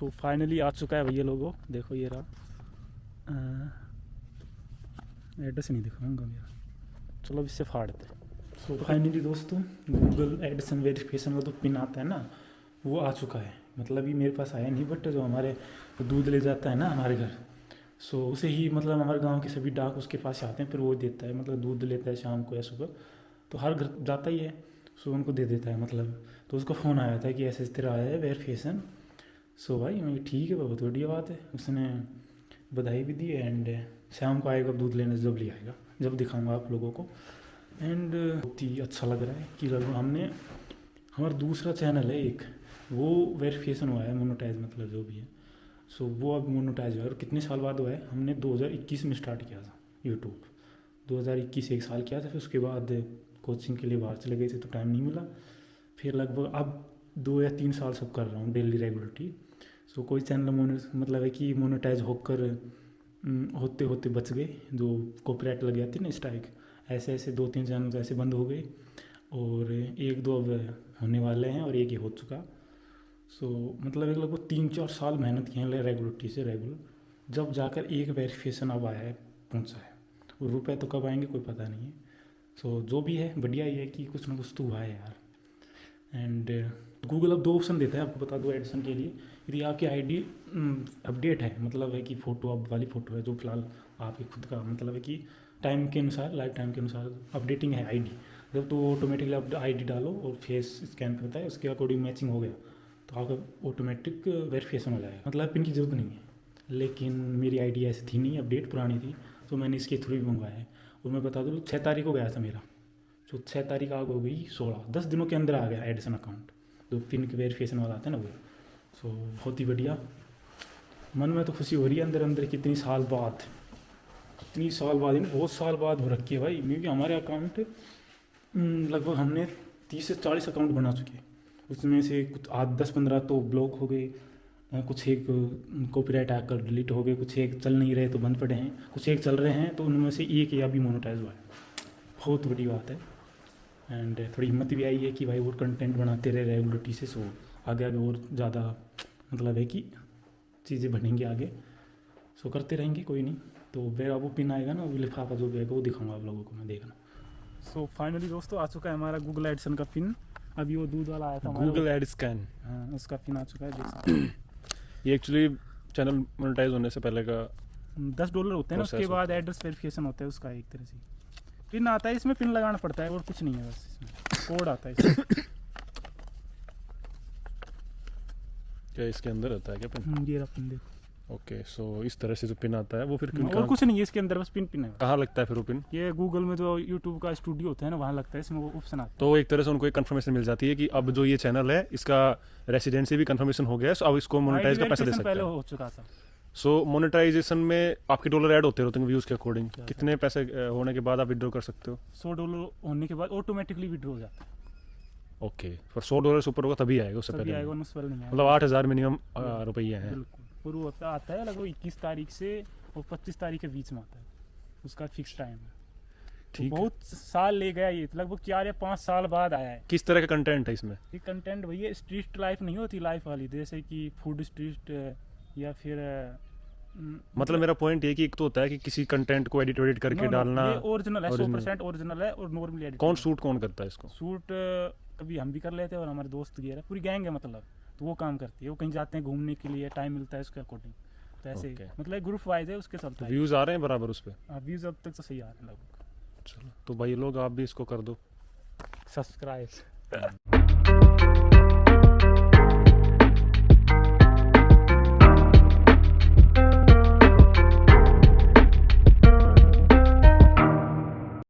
So finally आ चुका है भैया लोगों, देखो ये रहा। एड्रेस नहीं दिखाऊंगा मेरा, चलो अब इससे फाड़ते हैं। सो फाइनली दोस्तों, गूगल एडसन वेरिफिकेशन का जो पिन आता है ना, वो आ चुका है। मतलब ये मेरे पास आया नहीं, बट जो हमारे दूध ले जाता है ना हमारे घर, सो उसे ही मतलब हमारे गांव के सभी डाक उसके पास आते हैं, फिर वो देता है। मतलब दूध लेता है शाम को या सुबह, तो हर घर जाता ही है, सो उनको दे देता है मतलब। तो उसका फ़ोन आया था कि ऐसे तेरा आया है वेरिफिकेशन। सो भाई मैं ठीक है, बहुत बढ़िया बात है। उसने बधाई भी दी एंड शाम को आएगा दूध लेने, जब ले आएगा जब दिखाऊंगा आप लोगों को। एंड बहुत ही अच्छा लग रहा है कि लगभग हमने, हमारा दूसरा चैनल है एक, वो वेरिफिकेशन हुआ है, मोनेटाइज मतलब जो भी है। सो वो अब मोनेटाइज हुआ है। और कितने साल बाद हुआ है? हमने 2021 में स्टार्ट किया था यूट्यूब। 2021 एक साल किया था, फिर उसके बाद कोचिंग के लिए बाहर चले गए थे तो टाइम नहीं मिला। फिर लगभग अब 2 या 3 साल सब कर रहा हूँ डेली रेगुलरिटी। सो कोई चैनल मतलब है कि मोनेटाइज होकर होते होते बच गए, जो कॉपीराइट लग जाती है ना स्ट्राइक, ऐसे ऐसे 2-3 चैनल ऐसे बंद हो गए, और 1-2 अब होने वाले हैं, और एक ही हो चुका। सो मतलब एक लगभग 3-4 साल मेहनत की है रेगुलरिटी से रेगुलर, जब जाकर एक वेरिफिकेशन अब आया है, पहुँचा है। और रुपए तो कब आएंगे कोई पता नहीं है। सो जो भी है बढ़िया ही है कि कुछ ना कुछ तो हुआ है यार। एंड गूगल अब 2 ऑप्शन देता है, आपको बता दो एडिशन के लिए। यदि आपकी आईडी अपडेट है, मतलब है कि फ़ोटो अब वाली फ़ोटो है जो फिलहाल आपकी खुद का, मतलब है कि टाइम के अनुसार, लाइफ टाइम के अनुसार अपडेटिंग है आईडी, जब तो ऑटोमेटिकली आप आईडी डालो और फेस स्कैन करता है, उसके अकॉर्डिंग मैचिंग हो गया तो आपका ऑटोमेटिक वेरिफिकेशन हो जाएगा। मतलब पिन की ज़रूरत नहीं है। लेकिन मेरी आईडी ऐसी थी नहीं, अपडेट पुरानी थी, तो मैंने इसके थ्रू ही मंगवाया है। और मैं बता दूँ 6 तारीख को गया था मेरा, तो 6 तारीख आग हो गई 16, 10 दिनों के अंदर आ गया एडिसन अकाउंट, जो पिन के वेरिफिकेशन वाला आता है ना वो। सो बहुत ही बढ़िया, मन में तो खुशी हो रही है अंदर अंदर, कितनी साल बाद बहुत साल बाद हो रखी है भाई। क्योंकि हमारे अकाउंट लगभग हमने 30 से 40 अकाउंट बना चुके हैं, उसमें से कुछ 10-15 तो ब्लॉक हो गए, कुछ एक कॉपीराइट आकर डिलीट हो गए, कुछ एक चल नहीं रहे तो बंद पड़े हैं, कुछ एक चल रहे हैं, तो उनमें से एक या भी मोनेटाइज हुआ है। बहुत बड़ी बात है। एंड थोड़ी हिम्मत भी आई है कि भाई और कंटेंट बनाते रहे रेगुलरिटी से, सो आगे आगे और ज़्यादा मतलब है कि चीज़ें बढ़ेंगी आगे, सो करते रहेंगे, कोई नहीं। तो मेरा वो पिन आएगा ना, वो लिफाफा जो भी आएगा वो दिखाऊंगा आप लोगों को मैं, देखना। सो फाइनली दोस्तों आ चुका है हमारा गूगल एडसन का पिन। अभी वो दूध वाला आया था गूगल एड स्कैन, हाँ उसका पिन आ चुका है, देख सकते हैं। ये एक्चुअली चैनल मोनेटाइज होने से पहले का $10 होते हैं ना, उसके बाद एड्रेस वेरिफिकेशन होता है उसका, एक तरह से पिन आता है। इसमें पिन लगाना पड़ता है और कुछ नहीं है, बस इसमें कोड आता है इसमें। क्या इसके अंदर रहता है क्या पिन? ये रहा पिन, देखो। ओके, सो इस तरह से जो पिन आता है वो फिर और कुछ नहीं है इसके अंदर, बस पिन है। कहाँ लगता है फिर वो पिन? ये गूगल में जो यूट्यूब का स्टूडियो होता है ना, वहाँ लगता है, इसमें वो ऑप्शन आता है। तो एक तरह से उनको एक कंफर्मेशन मिल जाती है कि अब जो ये चैनल है इसका रेसिडेंसी भी कंफर्मेशन हो गया है, सो अब इसको मोनेटाइज का पैसा दे सकते पहले हैं। हो चुका था। सो मोनेटाइजेशन में आपके डॉलर ऐड होते रहते हैं व्यूज़ के अकॉर्डिंग, कितने पैसे होने के बाद आप विड्रॉ कर सकते हो? $100 होने के बाद ऑटोमेटिकली विड्रॉ हो जाता है। ओके, फिर $100 से ऊपर होगा तभी आएगा, उससे तभी पहले आएगा, नहीं। उससे पहले नहीं आएगा। मतलब 8,000 मिनिमम रुपये हैं। बिल्कुल, और वो आता है लगभग 21 तारीख से और 25 तारीख के बीच में आता है, उसका फिक्स टाइम है। ठीक तो है। बहुत साल ले गया ये, लगभग 4 या 5 साल बाद आया है। किस तरह का कंटेंट है इसमें? ये कंटेंट भैया स्ट्रीट लाइफ नहीं होती, लाइफ वाली, जैसे कि फूड स्ट्रीट या फिर मतलब मेरा पॉइंट ये कि एक तो होता है कि किसी कंटेंट को एडिट करके डालना, ये ओरिजिनल है, 100% ओरिजिनल है। और नॉर्मली एडिट कौन करता है इसको? शूट कभी हम भी कर लेते हैं, और हमारे दोस्त गया पूरी गैंग है मतलब, तो वो काम करती है। वो कहीं जाते हैं घूमने के लिए, टाइम मिलता है उसके अकॉर्डिंग, तो ऐसे मतलब ग्रुप वाइज है, उसके चलता है। व्यूज़ आ रहे हैं बराबर उस पर? व्यूज़ अब तक तो सही आ रहे हैं लगभग। चलो तो भाई लोग आप भी इसको कर दो सब्सक्राइब।